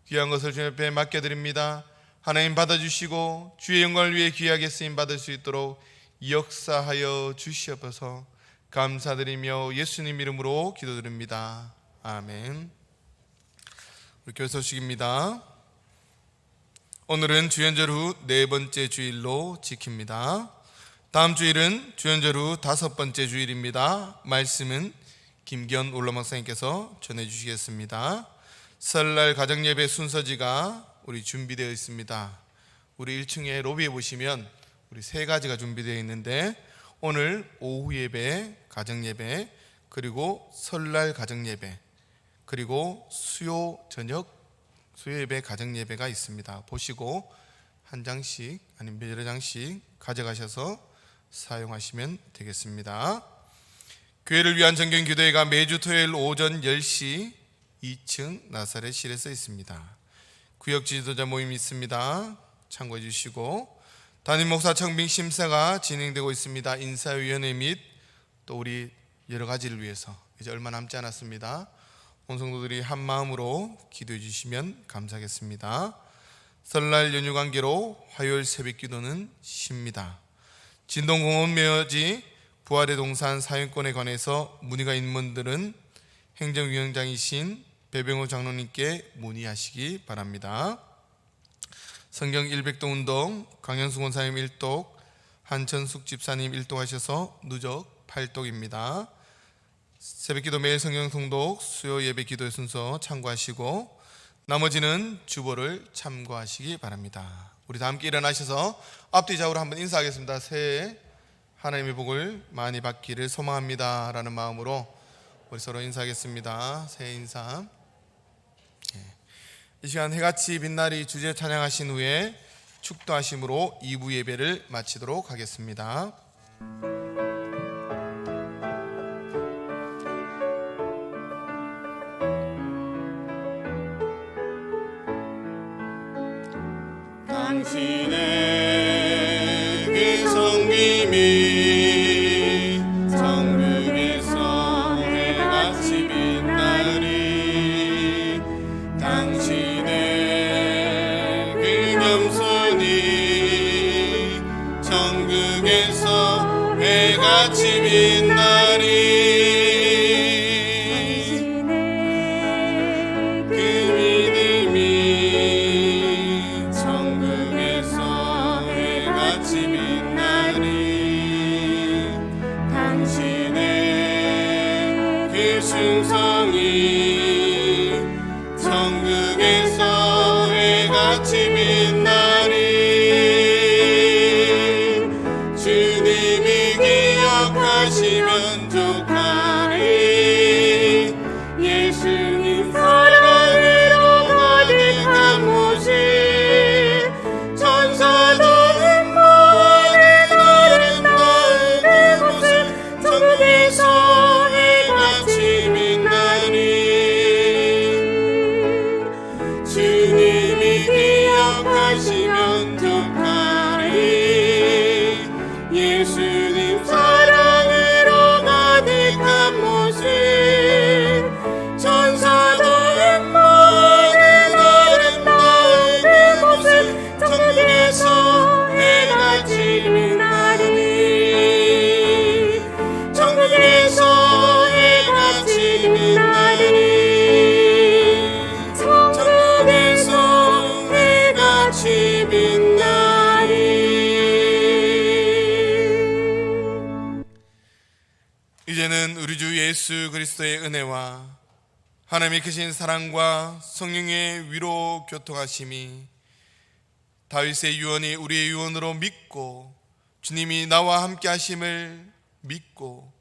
귀한 것을 주님 앞에 맡겨드립니다. 하나님 받아주시고 주의 영광을 위해 귀하게 쓰임받을 수 있도록 역사하여 주시옵소서. 감사드리며 예수님 이름으로 기도드립니다. 아멘. 우리 교회 소식입니다. 오늘은 주연절 후 네 번째 주일로 지킵니다. 다음 주일은 주연절 후 다섯 번째 주일입니다. 말씀은 김기현 올라목사님께서 전해주시겠습니다. 설날 가정예배 순서지가 우리 준비되어 있습니다. 우리 1층에 로비에 보시면 우리 세 가지가 준비되어 있는데, 오늘 오후 예배, 가정예배, 그리고 설날 가정예배, 그리고 수요 저녁 수요예배 가정예배가 있습니다. 보시고 한 장씩 아니면 여러 장씩 가져가셔서 사용하시면 되겠습니다. 교회를 위한 정경기도회가 매주 토요일 오전 10시 2층 나사렛실에서 있습니다. 구역 지도자 모임이 있습니다. 참고해 주시고, 담임 목사 청빙 심사가 진행되고 있습니다. 인사위원회 및 또 우리 여러 가지를 위해서 이제 얼마 남지 않았습니다. 온 성도들이 한 마음으로 기도해 주시면 감사하겠습니다. 설날 연휴 관계로 화요일 새벽 기도는 쉽니다. 진동공원 묘지 부활의 동산 사용권에 관해서 문의가 있는 분들은 행정위원장이신 배병호 장로님께 문의하시기 바랍니다. 성경 100도 운동 강현숙 원사님 1독, 한천숙 집사님 1독 하셔서 누적 8독입니다. 새벽기도 매일 성경 통독 수요 예배 기도의 순서 참고하시고 나머지는 주보를 참고하시기 바랍니다. 우리 다 함께 일어나셔서 앞뒤 좌우로 한번 인사하겠습니다. 새해 하나님의 복을 많이 받기를 소망합니다 라는 마음으로 우리 서로 인사하겠습니다. 새해 인사. 이 시간 해같이 빛나리 주제 찬양하신 후에 축도하심으로 2부 예배를 마치도록 하겠습니다. 당신의 그 성김이 천국에서 해같이 빛나리 당신의 그 겸손이 천국에서 해같이 빛나리 충성이 천국에서 해같이 빛나리 주님이 기억하시면 족하리 예수님 사랑으로 가득한 모습 천사도 흠모하는 아름다운 그곳을 천국에서 해같이 주님이 기억하시면 족하리 예수님 사랑으로 가득한 모습 천사도 흠모하는 아름다운 그곳을 천국에서 해같이 빛나리 천국에서 해같이 빛나리 이제는 우리 주 예수 그리스도의 은혜와 하나님의 크신 사랑과 성령의 위로 교통하심이 다윗의 유언이 우리의 유언으로 믿고 주님이 나와 함께 하심을 믿고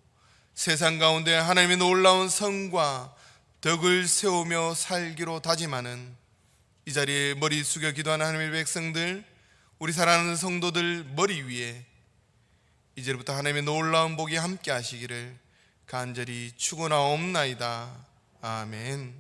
세상 가운데 하나님의 놀라운 성과 덕을 세우며 살기로 다짐하는 이 자리에 머리 숙여 기도하는 하나님의 백성들, 우리 사랑하는 성도들 머리 위에 이제부터 하나님의 놀라운 복이 함께 하시기를 간절히 축원하옵나이다. 아멘.